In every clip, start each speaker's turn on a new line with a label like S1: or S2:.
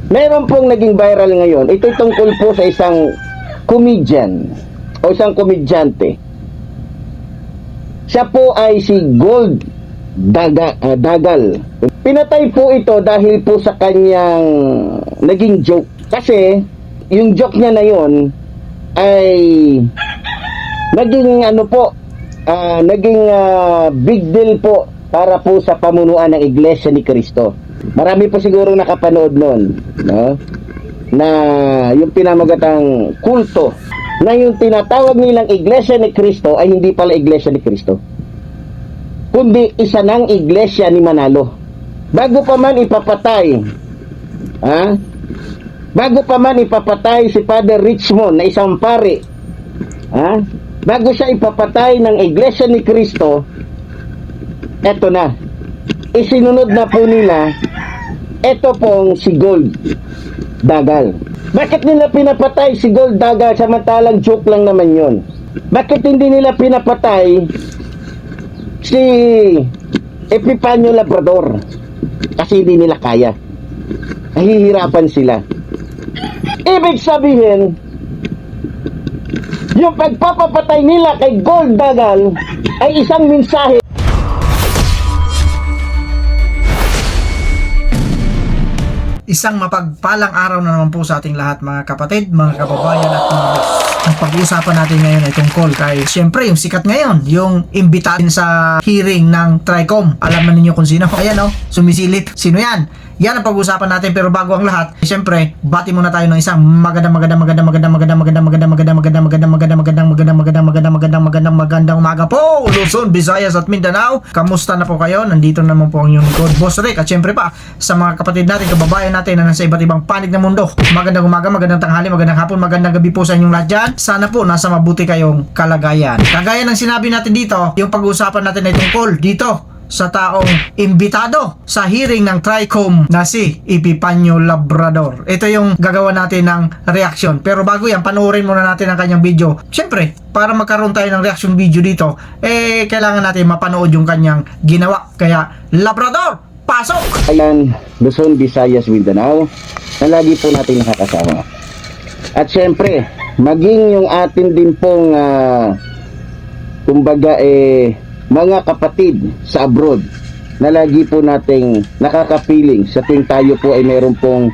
S1: Meron pong naging viral ngayon. Ito tungkol po sa isang comedian o isang komedyante. Siya po ay si Gold Dagal. Pinatay po ito dahil po sa kanyang naging joke. Kasi yung joke niya na yon ay naging big deal po para po sa pamunuan ng Iglesia ni Cristo. Marami po siguro nakapanood noon, no? Na yung pinamagatang kulto na yung tinatawag nilang Iglesia ni Cristo ay hindi pala Iglesia ni Cristo, kundi isa ng Iglesia ni Manalo. Bago pa man ipapatay si Father Richmond na isang pari, bago siya ipapatay ng Iglesia ni Cristo, eto na, isinunod na po nila eto pong si Gold Dagal. Bakit nila pinapatay si Gold Dagal samantalang joke lang naman yon? Bakit hindi nila pinapatay si Epifanio Labrador? Kasi hindi nila kaya. Nahihirapan sila. Ibig sabihin, yung pagpapapatay nila kay Gold Dagal ay isang mensahe.
S2: Isang mapagpalang araw na naman po sa ating lahat, mga kapatid, mga kababayan at mga boss. Ang pag-uusapan natin ngayon ay tungkol kay, siyempre, yung sikat ngayon, yung imbitahin sa hearing ng TRICOM. Alam na ninyo kung sino. Ayan sumisilip. Sino yan? Yan ang pag-uusapan natin, pero bago ang lahat, siyempre, bati muna tayo ng isang magandang umaga po, Luzon, Visayas at Mindanao. Kamusta na po kayo? Nandito naman po ang inyong likod, Boss Rick, at siyempre pa sa mga kapatid natin, kababayan natin na nasa iba't ibang panig ng mundo. Magandang umaga, magandang tanghali, magandang hapon, magandang gabi po sa inyong lahat dyan. Sana po nasa mabuti kayong kalagayan. Kagaya ng sinabi natin dito, yung pag-uusapan natin ay tungkol dito sa taong imbitado sa hearing ng TRICOM na si Epifanio Labrador. Ito yung gagawa natin ng reaction. Pero bago yan, panoorin muna natin ang kanyang video. Siyempre, para magkaroon tayo ng reaction video dito, kailangan natin mapanood yung kanyang ginawa. Kaya, Labrador, pasok!
S1: Ayan, Luzon, Visayas, Mindanao, na lagi po natin nakakasama. At siyempre, maging yung atin din pong mga kapatid sa abroad na lagi po nating nakakapiling sa tuwing tayo po ay meron pong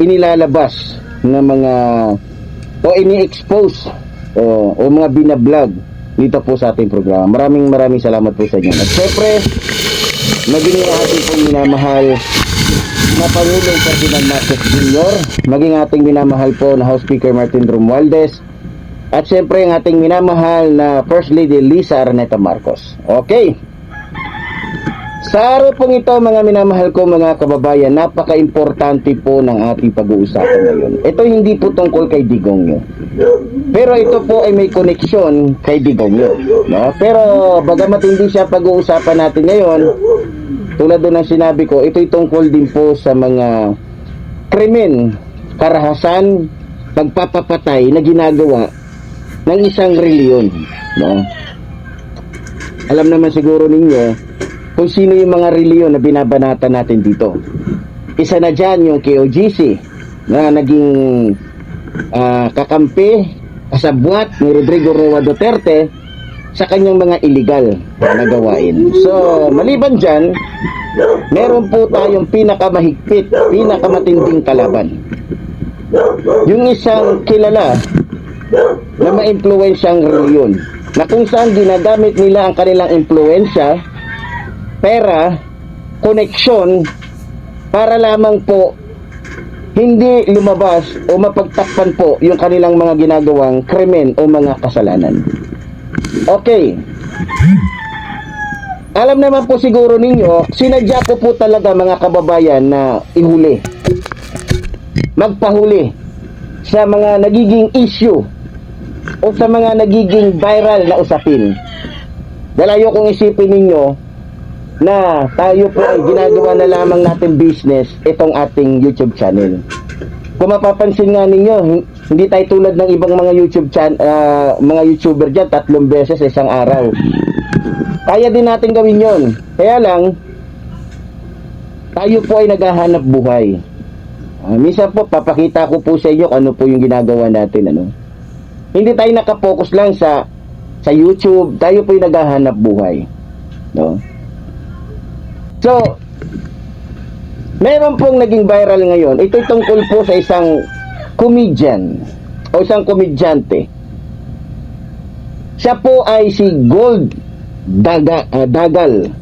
S1: inilalabas na mga o ini-expose o mga binablog dito po sa ating programa. Maraming salamat po sa inyo. At syempre, maging yung ating pong minamahal na Pangulong Ferdinand Marcos Jr., maging ating minamahal po na House Speaker Martin Romualdez, at siyempre ang ating minamahal na First Lady Lisa Araneta Marcos. Okay. Sa araw pong ito, mga minamahal ko mga kababayan, napaka-importante po ng ating pag-uusapan ngayon. Ito hindi po tungkol kay Digongyo. Pero ito po ay may koneksyon kay Digongyo. No? Pero bagamat hindi siya pag-uusapan natin ngayon, tulad doon ng sinabi ko, ito'y tungkol din po sa mga krimen, karahasan, pagpapapatay na ginagawa ng isang reliyon, no? Alam naman siguro ninyo kung sino yung mga reliyon na binabanata natin dito. Isa na dyan yung KOGC na naging kakampi, kasabwat ni Rodrigo Roa Duterte sa kanyang mga illegal na gawain. So, maliban dyan, meron po tayong pinakamahigpit, pinakamatinding kalaban. Yung isang kilala na ma-impluwensyang reliyon, na kung saan ginagamit nila ang kanilang impluwensya, pera, koneksyon, para lamang po hindi lumabas o mapagtakpan po yung kanilang mga ginagawang krimen o mga kasalanan. Okay. Alam naman po siguro ninyo, sinadya ko po talaga mga kababayan na ihuli, magpahuli sa mga nagiging issue o sa mga nagiging viral na usapin. Dahil ayokong isipin ninyo na tayo po ay ginagawa na lamang natin business itong ating YouTube channel. Kung mapapansin nga ninyo, hindi tayo tulad ng ibang mga mga YouTuber dyan, 3 beses sa isang araw. Kaya din natin gawin yon. Kaya lang, tayo po ay naghahanap buhay. Minsan po, papakita ko po sa inyo kung ano po yung ginagawa natin. Ano? Hindi tayo nakapokus lang sa YouTube. Tayo po yung naghahanap buhay. No? So, meron pong naging viral ngayon. Ito'y tungkol po sa isang comedian o isang komedyante. Siya po ay si Gold Dagal.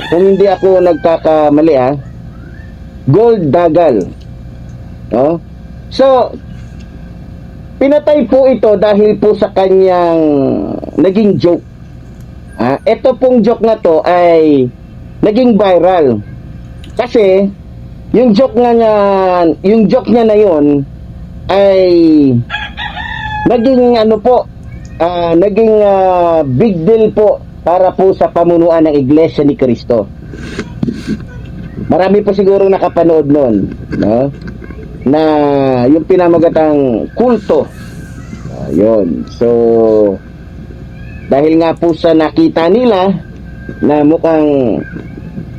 S1: Kung hindi ako nagkakamali, Gold Dagal. No? So, pinatay po ito dahil po sa kanyang naging joke. Ito pong joke na to ay naging viral. Kasi yung joke niya na yon ay naging naging big deal po para po sa pamunuan ng Iglesia ni Cristo. Marami po siguro nakapanood noon, no? Na yung pinamagatang kulto. Yun. So, dahil nga po sa nakita nila na mukhang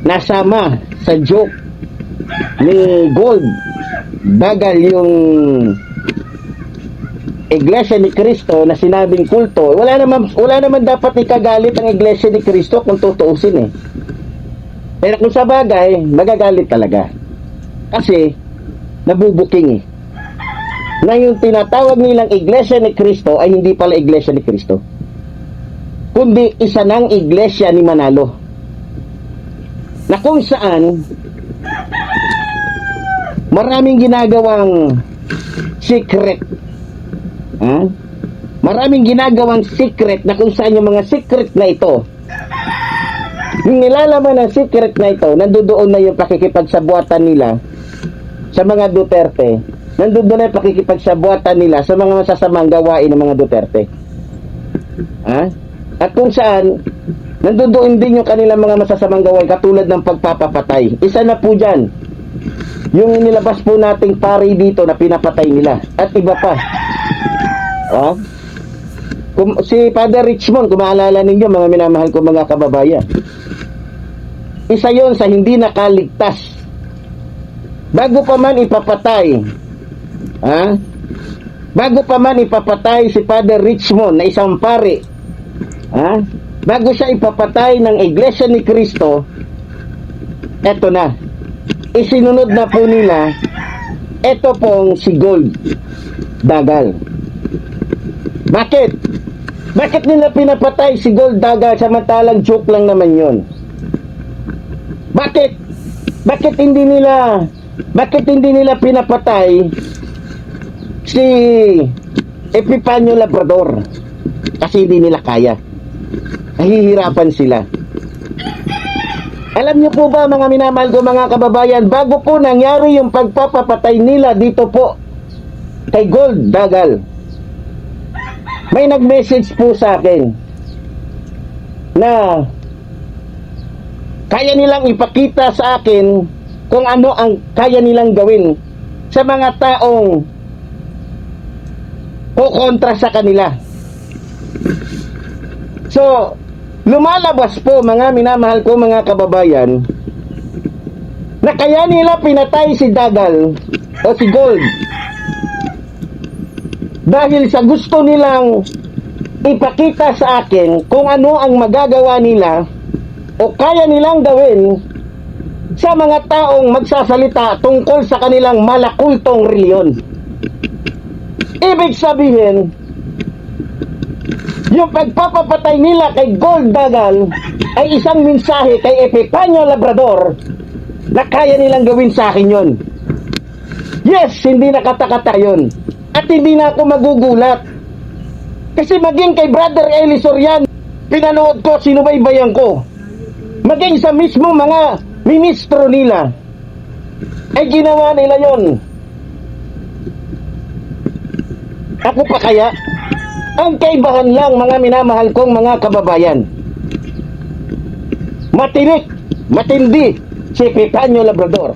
S1: nasama sa joke ni Gold Dagal yung Iglesia ni Cristo na sinabing kulto, wala naman dapat ikagalit ang Iglesia ni Cristo kung tutuusin Pero kung sa bagay, magagalit talaga. Kasi nabubuking na yung tinatawag nilang Iglesia ni Cristo ay hindi pala Iglesia ni Cristo, kundi isa ng Iglesia ni Manalo, na kung saan maraming ginagawang secret. Maraming ginagawang secret na kung saan yung mga secret na ito, yung nilalaman ng secret na ito, nandoon na yung pakikipagsabuatan nila sa mga Duterte. Nandoon na yung pakikipagsabuatan nila sa mga masasamang gawain ng mga Duterte. At kung saan nandoon din yung kanilang mga masasamang gawain katulad ng pagpapapatay. Isa na po dyan yung nilabas po nating pari dito na pinapatay nila. At iba pa. Si Father Richmond, kung maalala ninyo mga minamahal ko mga kababayan, isa yon sa hindi nakaligtas. Bago pa man ipapatay si Father Richmond na isang pari, bago siya ipapatay ng Iglesia ni Cristo, eto na, isinunod na po nila eto pong si Gold Dagal. Bakit nila pinapatay si Gold Dagal samantalang joke lang naman yon? Bakit hindi nila pinapatay si Epifanio Labrador? Kasi hindi nila kaya. Nahihirapan sila. Alam niyo po ba mga minamahal ko mga kababayan, bago po nangyari yung pagpapapatay nila dito po kay Gold Dagal, may nag-message po sa akin na kaya nilang ipakita sa akin kung ano ang kaya nilang gawin sa mga taong kukontra sa kanila. So, lumalabas po mga minamahal ko mga kababayan na kaya nila pinatay si Dagal o si Gold dahil sa gusto nilang ipakita sa akin kung ano ang magagawa nila o kaya nilang gawin sa mga taong magsasalita tungkol sa kanilang malakultong reliyon. Ibig sabihin, yung pagpapapatay nila kay Gold Dagal ay isang mensahe kay Epifanio Labrador na kaya nilang gawin sa akin yon. Yes, hindi nakatakata yun. At hindi na ako magugulat. Kasi maging kay Brother Eli Soriano, pinanood ko, sinubaybayan ko. Maging sa mismo mga ministro nila, ay ginawa nila yon. Ako pa kaya? Ang kaibahan lang mga minamahal kong mga kababayan, matinik, matindi si Epifanio Labrador.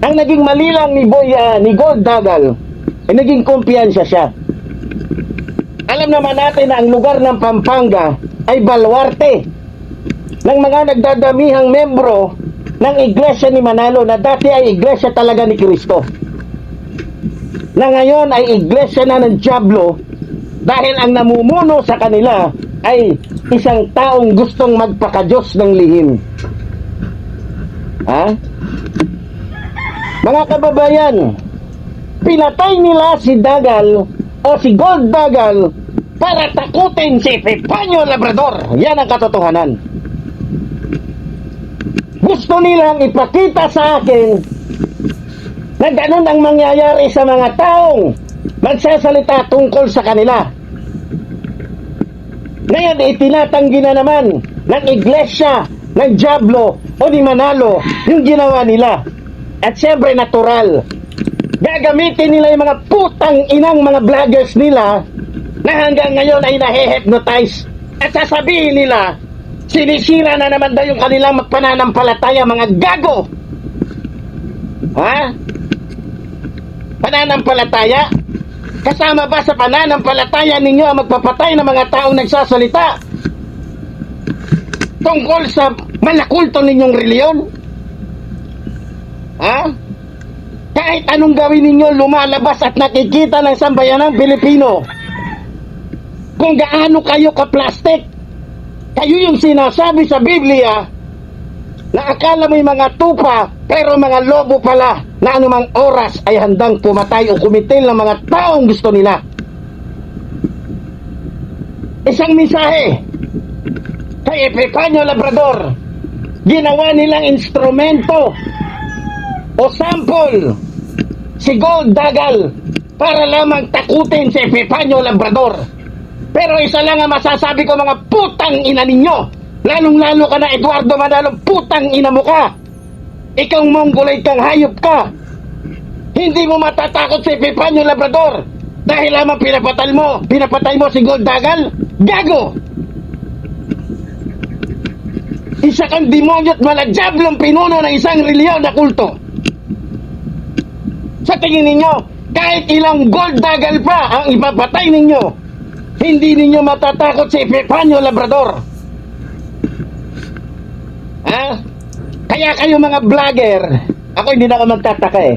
S1: Ang naging mali lang ni Gold Dagal ay naging kumpiyansa siya. Alam naman natin na ang lugar ng Pampanga ay balwarte ng mga nagdadamihang membro ng iglesia ni Manalo na dati ay iglesia talaga ni Kristo, na ngayon ay iglesia na ng dyablo dahil ang namumuno sa kanila ay isang taong gustong magpakadiyos ng lihim. Ha? Mga kababayan, pinatay nila si Dagal o si Gold Dagal para takutin si Epifanio Labrador. Yan ang katotohanan. Gusto nilang ipakita sa akin na ganun ang mangyayari sa mga taong magsasalita tungkol sa kanila. Ngayon, itinatanggi na naman ng iglesia, ng dyablo o ni Manalo yung ginawa nila. At siyempre, natural. Gagamitin nila yung mga putang inang mga vloggers nila na hanggang ngayon ay nahe-hypnotize. At sasabihin nila, sinisira na naman daw yung kanilang pananampalataya, mga gago. Ha? Pananampalataya? Kasama ba sa pananampalataya ninyo ang magpapatay ng mga taong nagsasalita tungkol sa malakulto ninyong reliyon? Ha? Kahit anong gawin ninyo, lumalabas at nakikita ng sambayanang Pilipino kung gaano kayo ka-plastic. Kayo yung sinasabi sa Biblia na akala mo yung mga tupa pero mga lobo pala na anumang oras ay handang pumatay o kumitil ng mga taong gusto nila. Isang mensahe kay Epifanio Labrador, ginawa nilang instrumento o sample si Gold Dagal para lamang takutin si Epifanio Labrador. Pero isa lang ang masasabi ko, mga putang ina ninyo, lalong-lalo ka na Eduardo Manalo, putang ina mo ka. Ikaw mongoloid kang hayop ka. Hindi mo matatakot si Epifanio Labrador dahil lamang pinapatay mo si Gold Dagal. Gago! Isa kang demonyo at malagyablong pinuno ng isang reliyon na kulto. Sa tingin ninyo, kahit ilang Gold Dagal pa ang ipapatay ninyo, hindi ninyo matatakot si Epifanio Labrador. Ha? Kaya kayo mga vlogger, ako hindi na ako magtataka eh.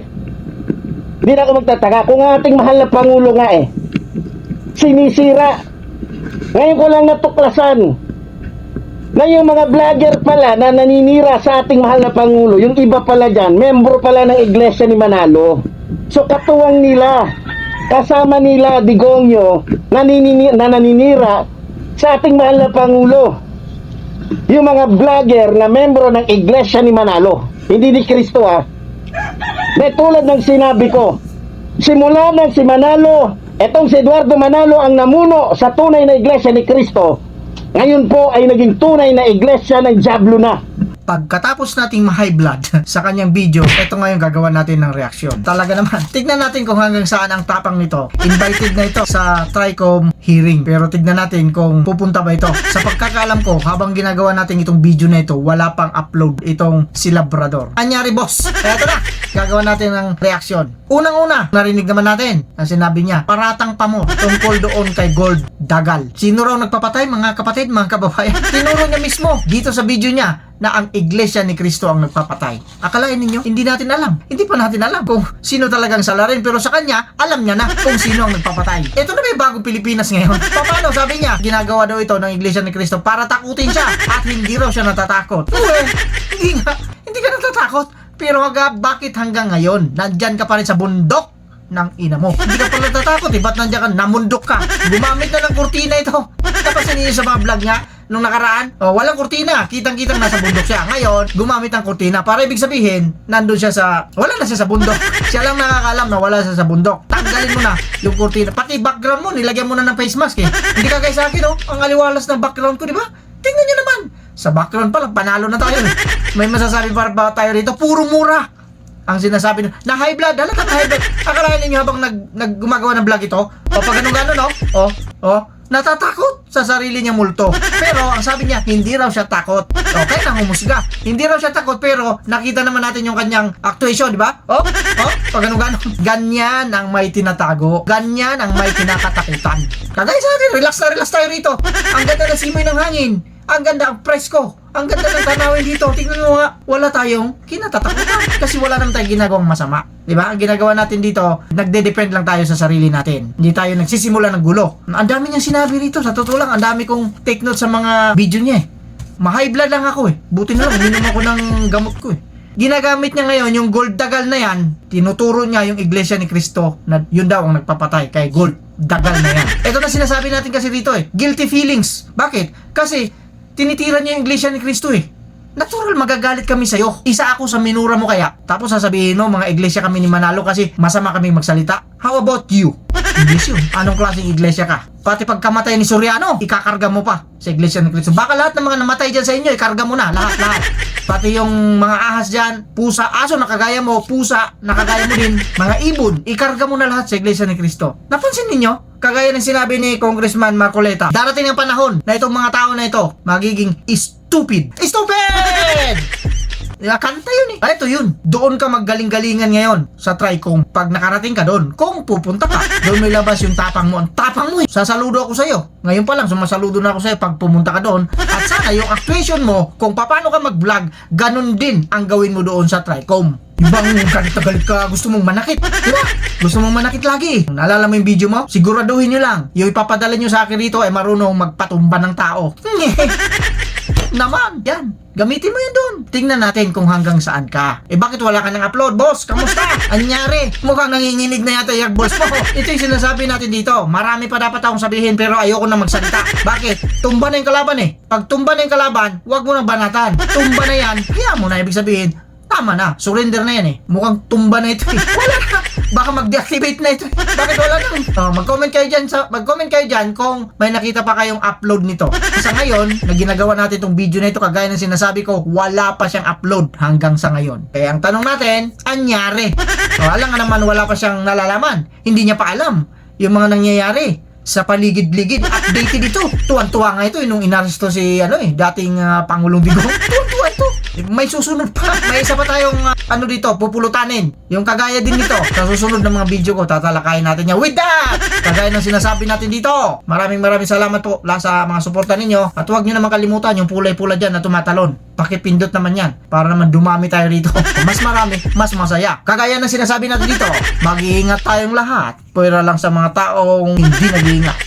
S1: Hindi na ako magtataka kung ating mahal na Pangulo nga eh, sinisira. Ngayon ko lang natuklasan na yung mga vlogger pala na naninira sa ating mahal na Pangulo, yung iba pala dyan, membro pala ng iglesia ni Manalo. So katuwang nila, kasama nila Digongyo na naninira sa ating mahal na Pangulo, yung mga vlogger na membro ng iglesia ni Manalo, hindi ni Kristo ha. May tulad ng sinabi ko, simula ng si Manalo, etong si Eduardo Manalo ang namuno sa tunay na iglesia ni Kristo, ngayon po ay naging tunay na iglesia ng dyablo na.
S2: Pagkatapos nating ma-high blood sa kanyang video, ito ngayon gagawa natin ng reaksyon. Talaga naman, tignan natin kung hanggang saan ang tapang nito. Invited na ito sa TRICOM hearing, pero tignan natin kung pupunta ba ito. Sa pagkakaalam ko, habang ginagawa natin itong video na ito, wala pang upload itong si Labrador. Anyari boss, eto na, gagawa natin ng reaksyon. Unang-una, narinig naman natin ang sinabi niya, paratang pa mo tungkol doon kay Gold Dagal. Sino raw nagpapatay, mga kapatid, mga kababayan? Tinuro niya mismo dito sa video niya na ang iglesia ni Kristo ang nagpapatay. Akalain ninyo, hindi natin alam. Hindi pa natin alam kung sino talagang salarin, pero sa kanya, alam niya na kung sino ang nagpapatay. Ito na may bagong Pilipinas ngayon. Paano? Sabi niya, ginagawa daw ito ng iglesia ni Kristo para takutin siya at hindi raw siya natatakot. Hindi ka natatakot. Pero bakit hanggang ngayon, nandyan ka pa rin sa bundok ng ina mo? Hindi ka pala natatakot eh, ba't nandiyan ka? Namundok ka. Gumamit na ng kurtina ito. Napasin niyo sa mga vlog niya nung nakaraan, walang kurtina, kitang-kitang nasa bundok siya. Ngayon, gumamit ng kurtina para ibig sabihin, nandun siya wala na siya sa bundok. Siya lang nakakaalam na wala siya sa bundok. Tanggalin mo na yung kurtina. Pati background mo, nilagyan mo na ng face mask eh. Hindi ka guys sa akin ang aliwalas ng background ko, di ba? Tingnan nyo naman. Sa background pa lang, panalo na tayo. May masasabi pa ba tayo rito? Puro mura ang sinasabi na high blood, halata na high blood. Akalain ninyo habang gumagawa ng vlog ito, pag ganun-ganon, natatakot sa sarili niyang multo. Pero ang sabi niya, hindi raw siya takot. Okay, nang humusga. Hindi raw siya takot, pero nakita naman natin yung kanyang actuation, di ba? Pag ganun-ganon. Ganyan ang may tinatago. Ganyan ang may kinakatakutan. Kagaya sa atin, relax na relax tayo rito. Ang ganda na simoy ng hangin. Ang ganda, ang presko. Ang ganda ng tanawin dito. Tingnan mo nga, wala tayong kinatatakutan kasi wala naman tayong ginagawang masama. Di ba? Ang ginagawa natin dito, nagde-depend lang tayo sa sarili natin. Hindi tayo nagsisimula ng gulo. Ang dami niyang sinabi rito. Sa totoo lang, ang dami kong take note sa mga video niya eh. Ma-high blood lang ako eh. Buti na lang, uminom ako ng gamot ko eh. Ginagamit niya ngayon yung gold dagal na yan, tinuturo niya yung Iglesia ni Cristo na yun daw ang nagpapatay kay gold dagal na yan. Ito na sinasabi natin kasi dito eh, guilty feelings. Bakit? Kasi tinitira niya yung Iglesia ni Cristo eh. Natural magagalit kami sa'yo. Isa ako sa minura mo kaya. Tapos sasabihin mo, mga iglesia kami ni Manalo kasi masama kami magsalita. How about you? English yun. Anong klaseng iglesia ka? Pati pagkamatay ni Soriano, ikakarga mo pa sa Iglesia ni Cristo. Baka lahat ng mga namatay dyan sa inyo, ikarga mo na. Lahat. Pati yung mga ahas dyan, pusa, aso nakagaya mo, pusa, nakagaya mo din, mga ibon, ikarga mo na lahat sa Iglesia ni Cristo. Napansin ninyo? Kagaya ng sinabi ni Congressman Marcoleta, darating ang panahon na itong mga tao na ito magiging stupid. Stupid! Kanta yun eh. Ito yun. Doon ka maggaling-galingan ngayon sa Tricom. Pag nakarating ka doon, kung pupunta ka, doon may labas yung tapang mo. Ang tapang mo eh. Sasaludo ako sa'yo. Ngayon pa lang, sumasaludo na ako sa'yo pag pumunta ka doon. At sana yung actuation mo, kung paano ka mag-vlog, ganun din ang gawin mo doon sa Tricom. Ibang galit na galit ka, gusto mong manakit. Diba? Gusto mong manakit lagi. Naalala mo yung video mo? Siguraduhin nyo lang. Yung ipapadala nyo sa akin dito ay marunong magpatumba ng tao. Naman, yan. Gamitin mo yun doon. Tingnan natin kung hanggang saan ka. Bakit wala ka nang upload, boss? Kamusta? Anyari? Mukhang nanginginig na yata yung boss mo. Ito yung sinasabi natin dito. Marami pa dapat akong sabihin pero ayoko na magsalita. Bakit? Tumba na yung kalaban eh. Pag tumba na yung kalaban, huwag mo nang banatan. Tumba na yan, kaya mo na ibig sabihin, tama na, surrender na yan eh. Mukhang tumba na ito eh. Wala na. Baka mag-deactivate na ito. Bakit wala na? Mag-comment kayo dyan kung may nakita pa kayong upload nito. Sa ngayon, na ginagawa natin itong video na ito, kagaya ng sinasabi ko, wala pa siyang upload hanggang sa ngayon. Kaya ang tanong natin, anyari? Alam nga naman, wala pa siyang nalalaman. Hindi niya pa alam yung mga nangyayari sa paligid-ligid. Updated ito. Tuwan-tuwa nga ito nung inaresto si dating Pangulong Digong. Tuwan-tuwa ito. May susunod pa. May isa pa tayong dito, pupulutanin. Yung kagaya din nito. Sa susunod ng mga video ko, tatalakayin natin yan. With that! Kagaya ng sinasabi natin dito. Maraming salamat po sa mga suporta ninyo. At huwag nyo naman kalimutan yung pulay-pula dyan na tumatalon. Pakipindot naman yan. Para naman dumami tayo rito. Mas marami, mas masaya. Kagaya ng sinasabi natin dito, mag-iingat tayong lahat. Pwera lang sa mga taong hindi nag-iingat.